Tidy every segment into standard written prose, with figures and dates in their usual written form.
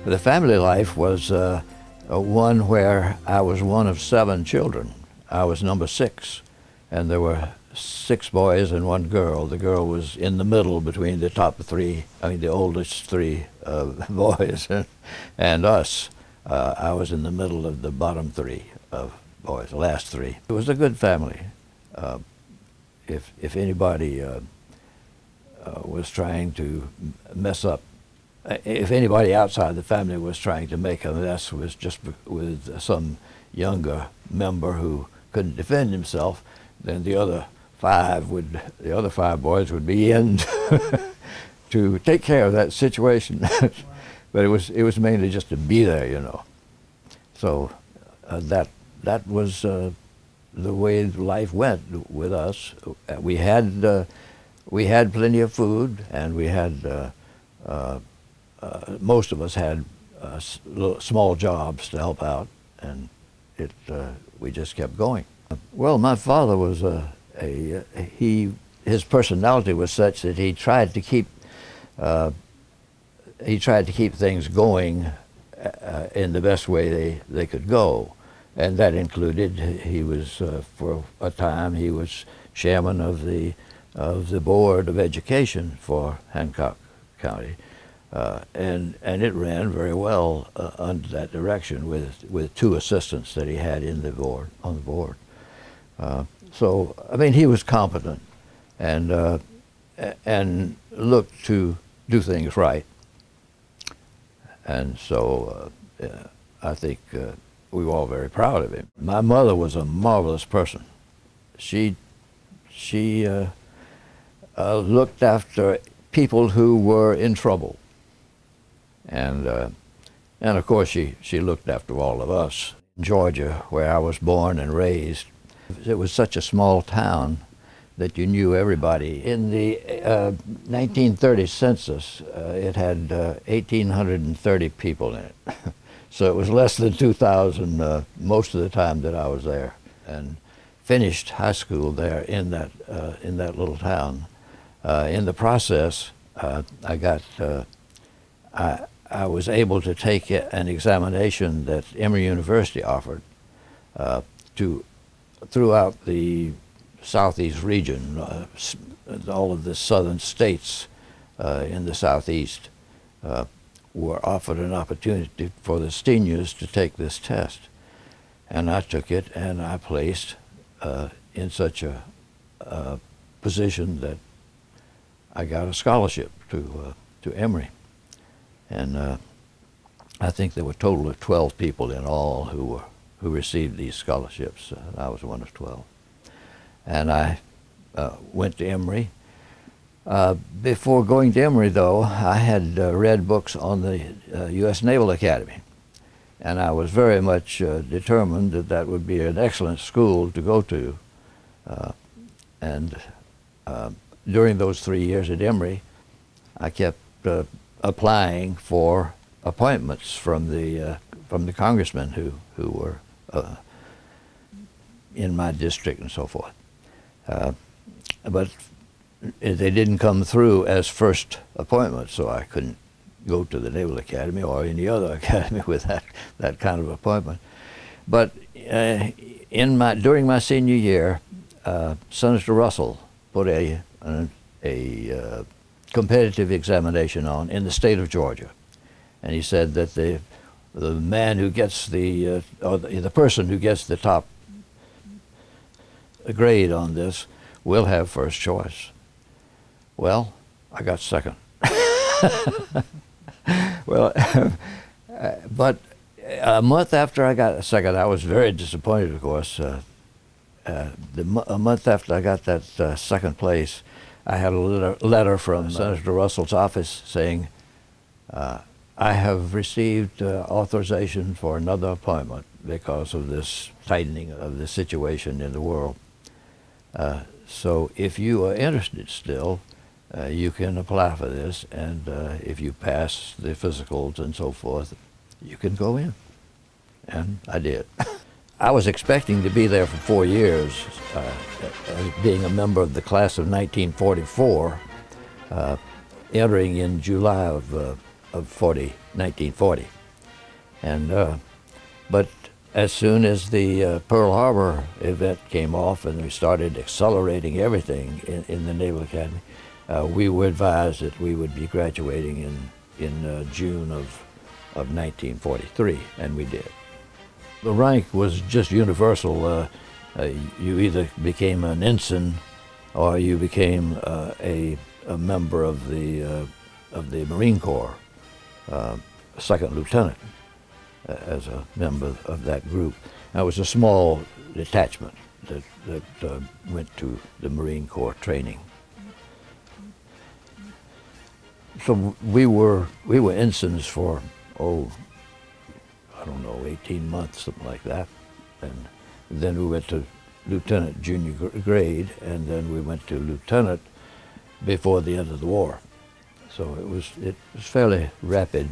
The family life was one where I was one of 7 children. I was number 6, and there were 6 boys and 1 girl. The girl was in the middle between the top 3, the oldest 3 boys and us. I was in the middle of the bottom 3 of boys, the last 3. It was a good family. If anybody was trying to mess up, if anybody outside the family was trying to make a mess, was just with some younger member who couldn't defend himself, then the other 5 boys would be in to take care of that situation. But it was mainly just to be there, you know. So that was the way life went with us. We had plenty of food, and we had most of us had small jobs to help out, and we just kept going. Well, my father was his personality was such that he tried to keep things going in the best way they could go, and that included he was for a time he was chairman of the Board of Education for Hancock County, and it ran very well under that direction with 2 assistants that he had on the board. So I mean, he was competent and looked to do things right. And so I think we were all very proud of him. My mother was a marvelous person. She looked after people who were in trouble, and of course she looked after all of us. Georgia, where I was born and raised, it was such a small town that you knew everybody. In the 1930 census, it had 1,830 people in it. So it was less than 2,000 most of the time that I was there, and finished high school there in that little town. In the process, I was able to take an examination that Emory University offered throughout the southeast region. All of the southern states in the southeast were offered an opportunity for the seniors to take this test. And I took it, and I placed in such a position that I got a scholarship to Emory. And I think there were a total of 12 people in all who received these scholarships. I was one of 12. And I went to Emory. Before going to Emory, though, I had read books on the U.S. Naval Academy. And I was very much determined that that would be an excellent school to go to. During those 3 years at Emory, I kept applying for appointments from the congressmen who were in my district and so forth. But they didn't come through as first appointments, so I couldn't go to the Naval Academy or any other academy with that kind of appointment. But during my senior year, Senator Russell put a competitive examination on in the state of Georgia, and he said that the man who gets the person who gets the top grade on this will have first choice. Well, I got second. Well, but a month after I got second, I was very disappointed, of course. A month after I got that second place, I had a letter from Senator Russell's office saying, I have received authorization for another appointment because of this tightening of the situation in the world. So if you are interested still, you can apply for this, and if you pass the physicals and so forth, you can go in. And I did. I was expecting to be there for 4 years, being a member of the class of 1944, entering in July of 1940. And but as soon as the Pearl Harbor event came off and we started accelerating everything in the Naval Academy, we were advised that we would be graduating in June of 1943, and we did. The rank was just universal. You either became an ensign or you became a member of the Marine Corps, second lieutenant, as a member of that group. Now, it was a small detachment that went to the Marine Corps training. So we were ensigns for, I don't know, 18 months, something like that. And then we went to lieutenant junior grade, and then we went to lieutenant before the end of the war. So it was fairly rapid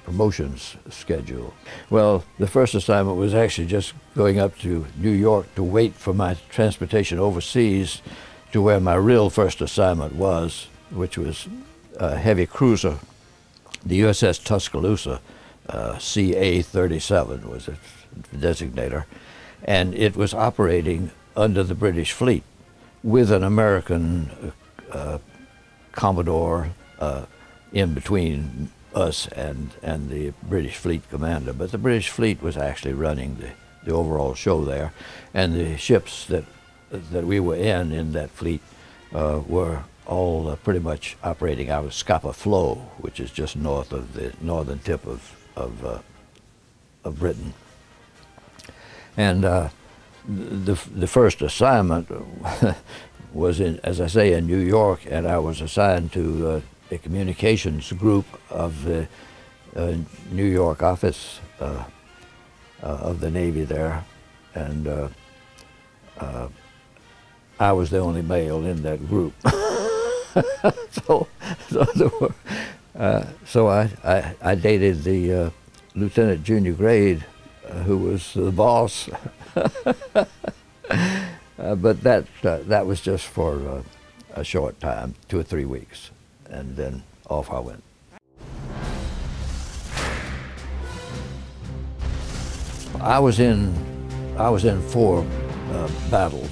promotions schedule. Well, the first assignment was actually just going up to New York to wait for my transportation overseas to where my real first assignment was, which was a heavy cruiser, the USS Tuscaloosa, CA-37 was its designator, and it was operating under the British fleet with an American Commodore in between us and the British fleet commander. But the British fleet was actually running the overall show there, and the ships that we were in that fleet were all pretty much operating out of Scapa Flow, which is just north of the northern tip of Britain. And the first assignment was in, as I say, in New York, and I was assigned to a communications group of the New York office of the Navy there, and I was the only male in that group. So I dated the lieutenant junior grade, who was the boss. But that was just for a short time, 2 or 3 weeks, and then off I went. I was in 4 battles.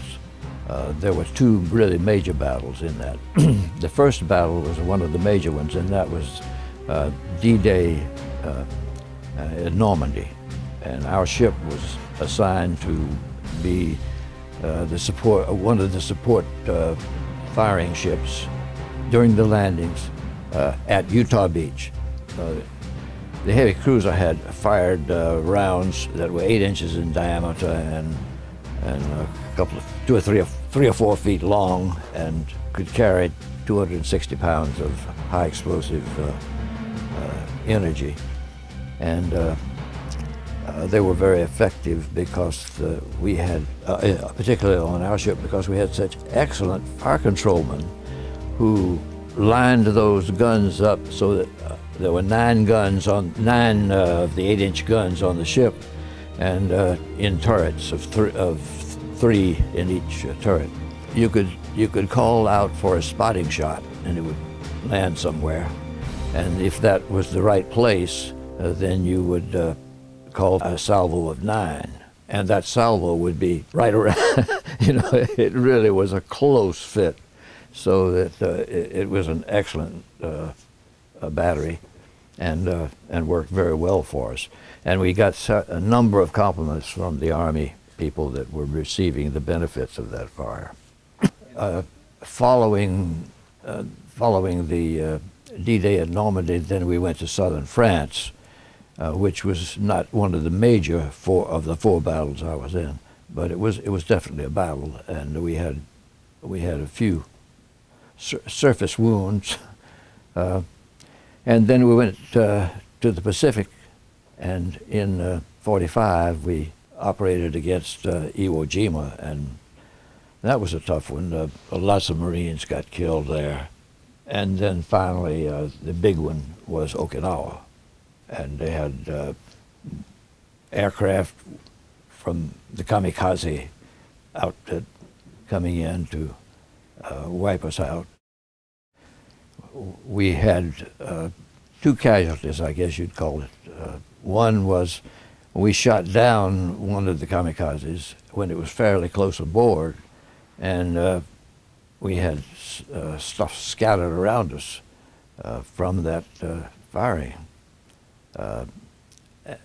There were 2 really major battles in that. The first battle was one of the major ones, and that was D-Day at Normandy. And our ship was assigned to be one of the support firing ships during the landings at Utah Beach. The heavy cruiser had fired rounds that were 8 inches in diameter and a couple of 3 or 4 feet long, and could carry 260 pounds of high explosive energy. And they were very effective because we had, particularly on our ship, because we had such excellent fire controlmen who lined those guns up so that there were 9 of the 8-inch guns on the ship, and in turrets of 3 in each turret. You could call out for a spotting shot, and it would land somewhere. And if that was the right place, then you would call a salvo of 9, and that salvo would be right around. You know, it really was a close fit, so that it was an excellent battery, and worked very well for us. And we got a number of compliments from the Army people that were receiving the benefits of that fire. Following the D-Day at Normandy, then we went to southern France, which was not one of the major of the 4 battles I was in, but it was definitely a battle, and we had a few surface wounds, and then we went to the Pacific, and in '45 we operated against Iwo Jima, and that was a tough one. Lots of Marines got killed there, and then finally the big one was Okinawa. And they had aircraft from the kamikaze outfit coming in to wipe us out. We had 2 two casualties, I guess you'd call it. One was we shot down one of the kamikazes when it was fairly close aboard, and we had stuff scattered around us from that firing.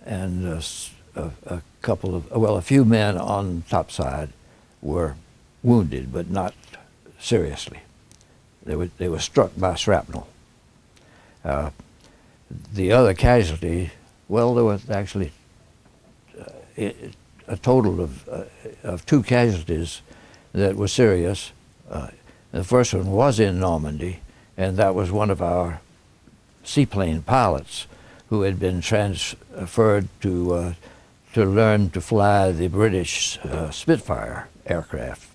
And a couple of, well, a few men on topside were wounded, but not seriously. They were struck by shrapnel. The other casualty, well, there was actually a total of two casualties that were serious. The first one was in Normandy, and that was one of our seaplane pilots who had been transferred to learn to fly the British Spitfire aircraft.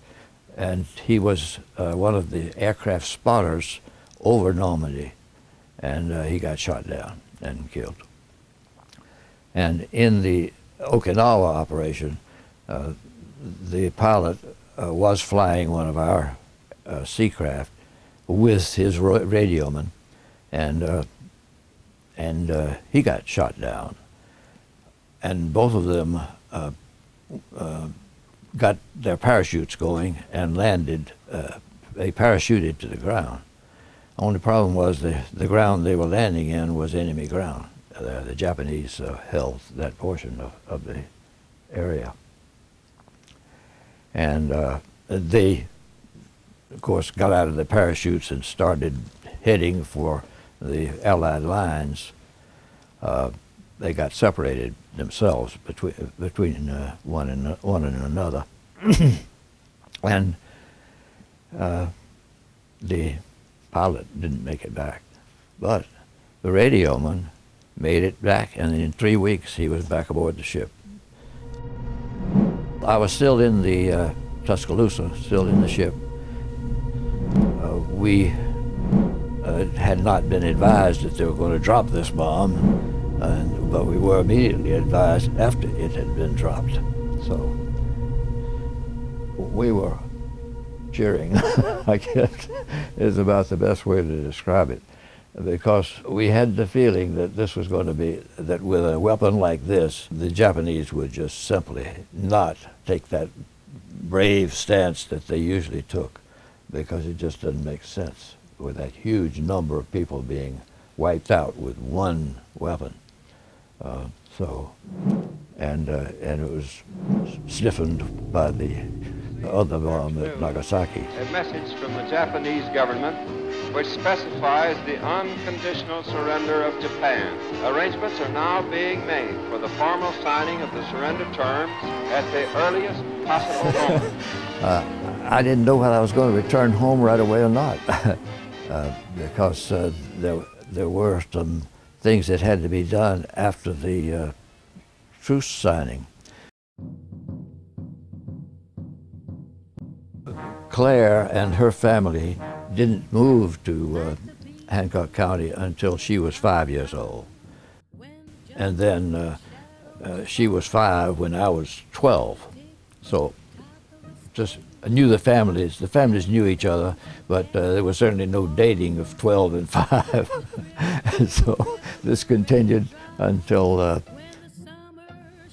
And he was one of the aircraft spotters over Normandy, and he got shot down and killed. And in the Okinawa operation, the pilot was flying one of our seacraft with his radioman, and he got shot down. And both of them got their parachutes going and landed. They parachuted to the ground. Only problem was the ground they were landing in was enemy ground. The Japanese held that portion of the area. And they, of course, got out of the parachutes and started heading for the Allied lines. They got separated themselves between one and another. And the pilot didn't make it back, but the radioman made it back, and in 3 weeks he was back aboard the ship. I was still in the Tuscaloosa, still in the ship. We had not been advised that they were going to drop this bomb, but we were immediately advised after it had been dropped. So we were cheering, I guess, is about the best way to describe it, because we had the feeling that this was going to be, that with a weapon like this, the Japanese would just simply not take that brave stance that they usually took, because it just doesn't make sense with that huge number of people being wiped out with one weapon. And it was stiffened by the other bomb at Nagasaki. A message from the Japanese government which specifies the unconditional surrender of Japan. Arrangements are now being made for the formal signing of the surrender terms at the earliest possible moment. I didn't know whether I was going to return home right away or not, because there were some things that had to be done after the truce signing. Claire and her family didn't move to Hancock County until she was 5 years old. And then she was 5 when I was 12. So just I knew the families knew each other, but there was certainly no dating of 12 and 5. And so this continued until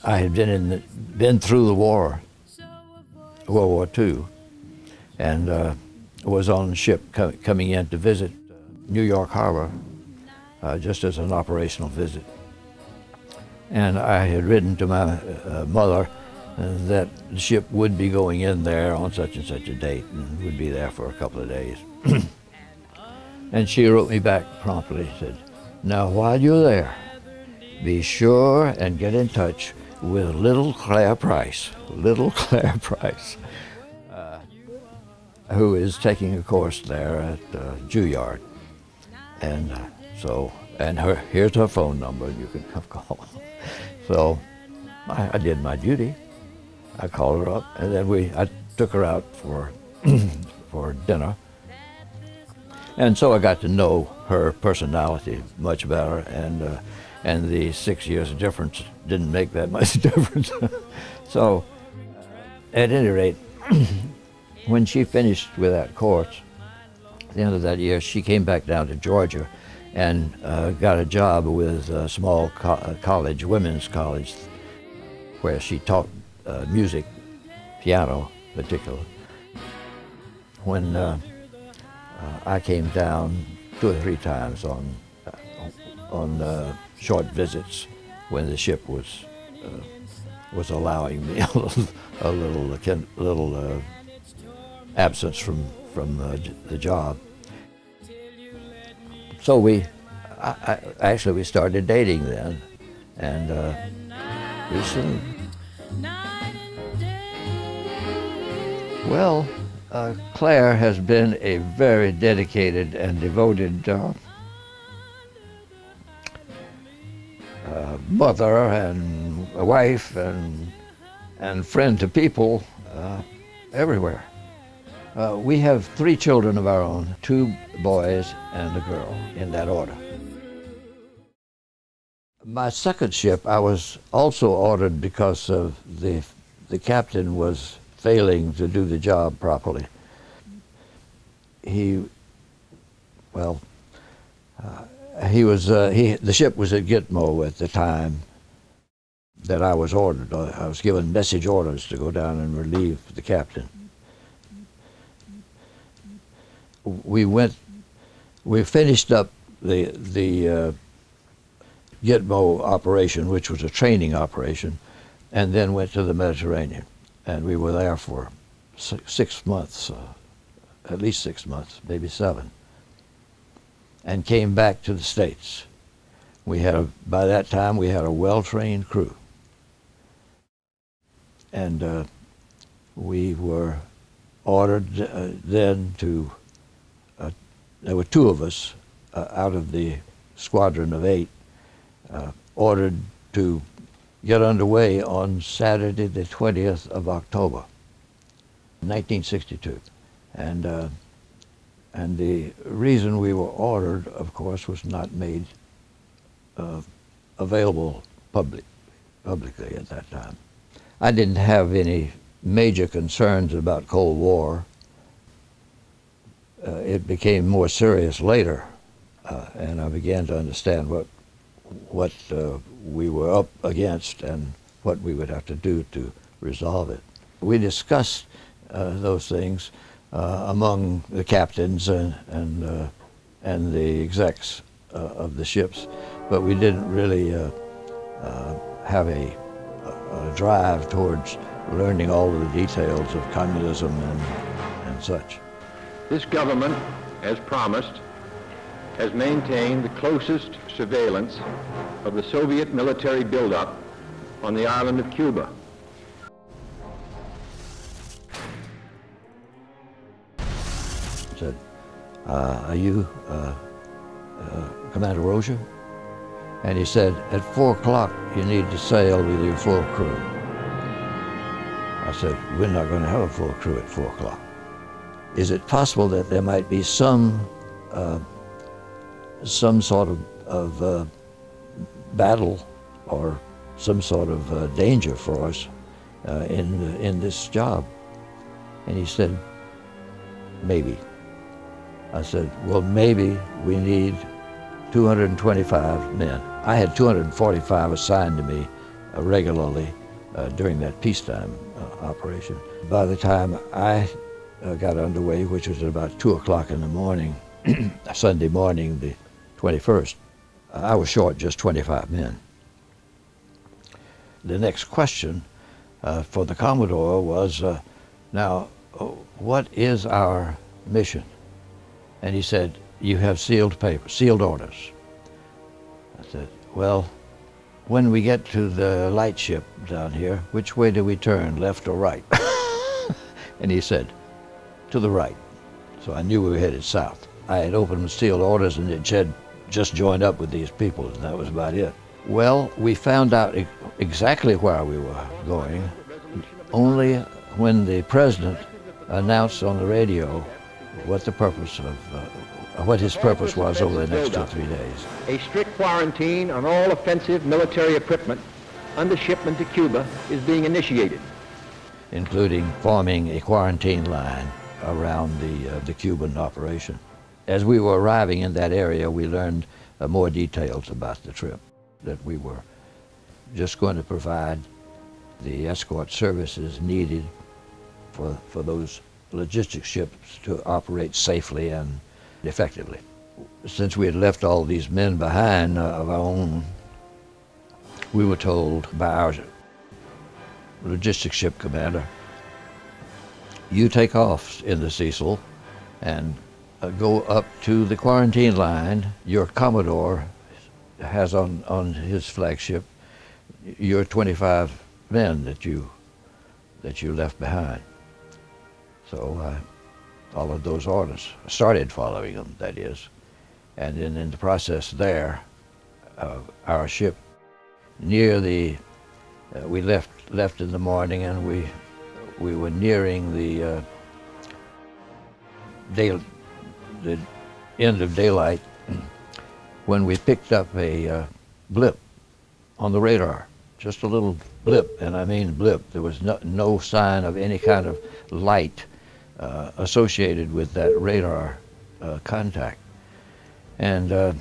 I had been through the war, World War II, and was on the ship coming in to visit New York Harbor, just as an operational visit. And I had written to my mother that the ship would be going in there on such and such a date and would be there for a couple of days. And she wrote me back promptly, said, "Now while you're there, be sure and get in touch with little Claire Price, who is taking a course there at Juilliard. And here's her phone number, you can come call." So I did my duty. I called her up, and then I took her out for for dinner. And so I got to know her personality much better, and the 6 years difference didn't make that much difference. So at any rate, when she finished with that course, at the end of that year, she came back down to Georgia and got a job with a small college, women's college, where she taught music, piano in particular. When I came down 2 or 3 times on short visits when the ship was allowing me a little absence from the job. So we started dating then, and pretty soon. Well, Claire has been a very dedicated and devoted mother and a wife and friend to people everywhere. We have 3 children of our own, 2 boys and a girl, in that order. My second ship, I was also ordered because of the captain was failing to do the job properly. The ship was at Gitmo at the time that I was ordered. I was given message orders to go down and relieve the captain. We finished up the Gitmo operation, which was a training operation, and then went to the Mediterranean. And we were there for 6 months, at least 6 months, maybe 7, and came back to the States. By that time, we had a well-trained crew. And we were ordered then to, there were 2 of us out of the squadron of 8, ordered to get underway on Saturday the 20th of October, 1962. And the reason we were ordered, of course, was not made available publicly at that time. I didn't have any major concerns about Cold War. It became more serious later, and I began to understand what we were up against and what we would have to do to resolve it. We discussed those things among the captains and the execs of the ships, but we didn't really have a drive towards learning all of the details of communism and such. This government, as promised, has maintained the closest surveillance of the Soviet military buildup on the island of Cuba. I said, are you Commander Rozier? And he said, at 4 o'clock you need to sail with your full crew. I said, we're not going to have a full crew at 4 o'clock. Is it possible that there might be some sort of battle or some sort of danger for us in this job? And he said, maybe. I said, well, maybe we need 225 men. I had 245 assigned to me regularly during that peacetime operation. By the time I got underway, which was at about 2 o'clock in the morning, Sunday morning, the 21st, I was short just 25 men. The next question for the Commodore was, now, what is our mission? And he said, you have sealed paper, sealed orders. I said, well, when we get to the lightship down here, which way do we turn, left or right? And he said, to the right. So I knew we were headed south. I had opened the sealed orders and it said, just joined up with these people, and that was about it. Well, we found out exactly where we were going only when the president announced on the radio what the purpose of, what his purpose was over the next 2 or 3 days. A strict quarantine on all offensive military equipment under shipment to Cuba is being initiated, including forming a quarantine line around the Cuban operation. As we were arriving in that area, we learned more details about the trip, that we were just going to provide the escort services needed for those logistics ships to operate safely and effectively. Since we had left all these men behind of our own, we were told by our logistics ship commander, you take off in the Cecil and go up to the quarantine line. Your Commodore has on his flagship your 25 men that you left behind. So I followed those orders, started following them, that is. And then in the process there, our ship near the, we left in the morning, and we were nearing the end of daylight when we picked up a blip on the radar, just a little blip, and I mean blip. There was no sign of any kind of light associated with that radar contact. And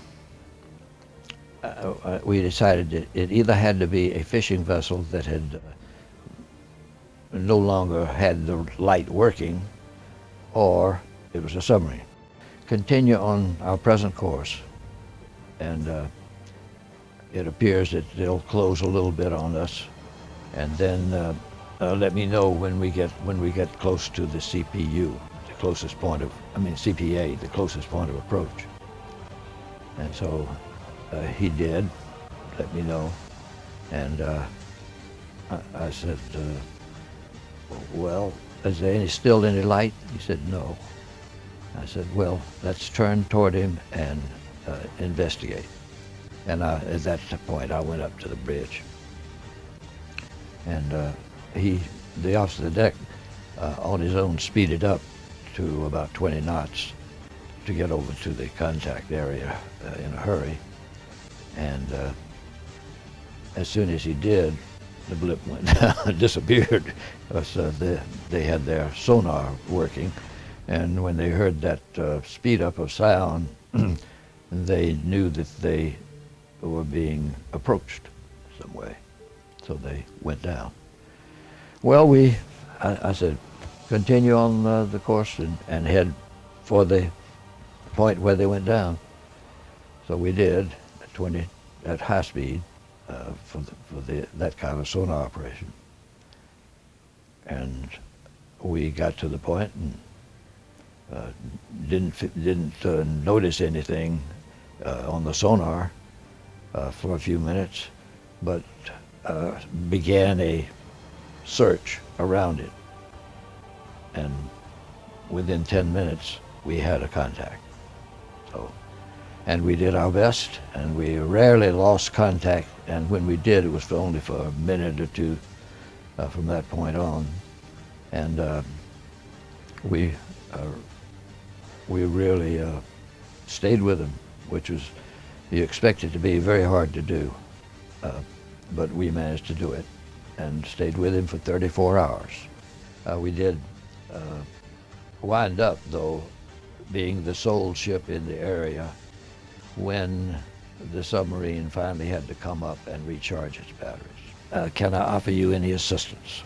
we decided that it either had to be a fishing vessel that had no longer had the light working, or it was a submarine. Continue on our present course, and it appears that they'll close a little bit on us, and then let me know when we get close to the CPU, the closest point of, CPA, the closest point of approach. And so he did let me know, and I said, well, is there still any light? He said, no. I said, well, let's turn toward him and investigate. And at that point, I went up to the bridge. And the officer of the deck, on his own, speeded up to about 20 knots to get over to the contact area in a hurry. And as soon as he did, the blip went down, disappeared, because they had their sonar working. And when they heard that speed up of sound, they knew that they were being approached some way. So they went down. Well, I said, continue on the course and head for the point where they went down. So we did at high speed for that kind of sonar operation. And we got to the point and didn't notice anything on the sonar for a few minutes, but began a search around it. And within 10 minutes, we had a contact. And we did our best, and we rarely lost contact, and when we did, it was only for a minute or two from that point on. And we really stayed with them, which was, you expect it to be very hard to do, but we managed to do it and stayed with him for 34 hours. We did wind up, though, being the sole ship in the area when the submarine finally had to come up and recharge its batteries. Can I offer you any assistance?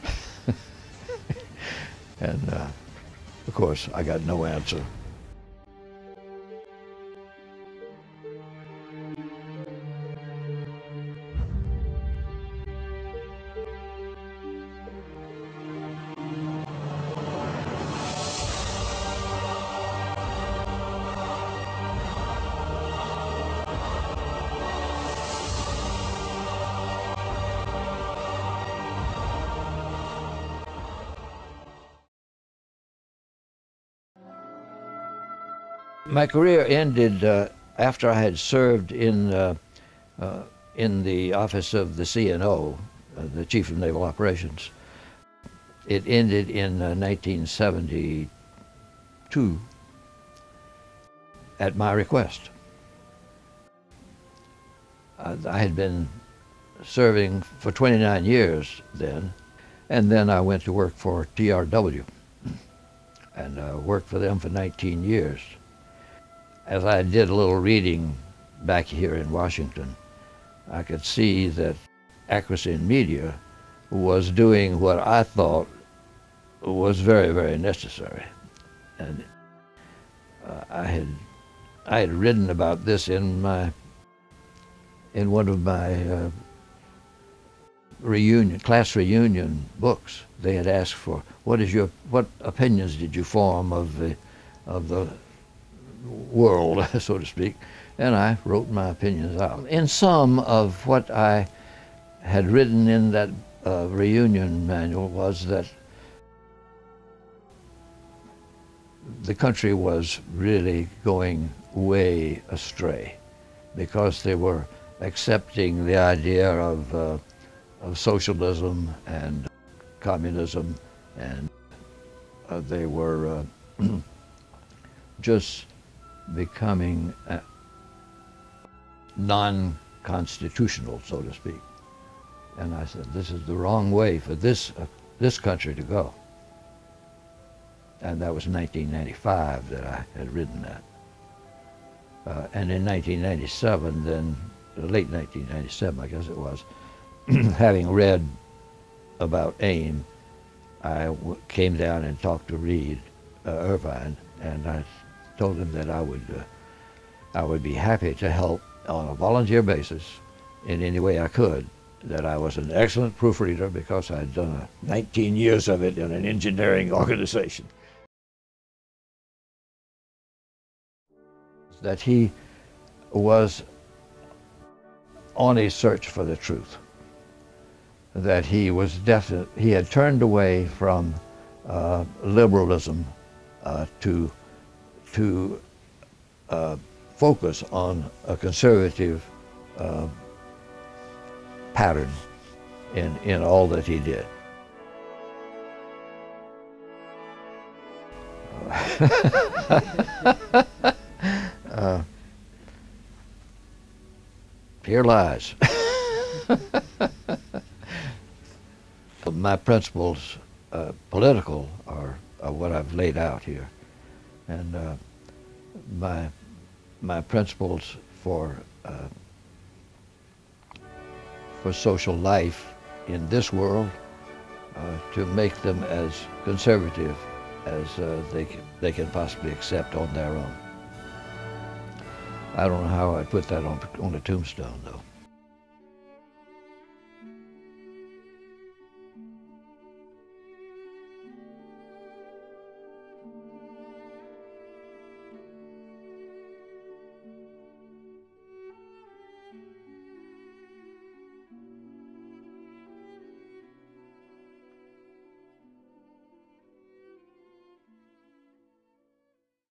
And of course, I got no answer. My career ended after I had served in the office of the CNO, the Chief of Naval Operations. It ended in 1972 at my request. I had been serving for 29 years then, and then I went to work for TRW and worked for them for 19 years. As I did a little reading back here in Washington, I could see that Accuracy in Media was doing what I thought was very, very necessary. And I had written about this in one of my class reunion books. They had asked for what opinions did you form of the world, so to speak, and I wrote my opinions out. In some of what I had written in that reunion manual was that the country was really going way astray because they were accepting the idea of socialism and communism, and they were just becoming non-constitutional, so to speak. And I said, this is the wrong way for this country to go. And that was in 1995 that I had written that. And in 1997, then, late 1997, I guess it was, having read about AIM, I came down and talked to Reed Irvine, and I told him that I would be happy to help on a volunteer basis in any way I could, that I was an excellent proofreader because I'd done 19 years of it in an engineering organization. That he was on a search for the truth, that he had turned away from liberalism to focus on a conservative pattern in all that he did. Here lies. My principles, political, are what I've laid out here, and my principles for social life in this world, to make them as conservative as they can possibly accept on their own. I don't know how I'd put that on a tombstone, though.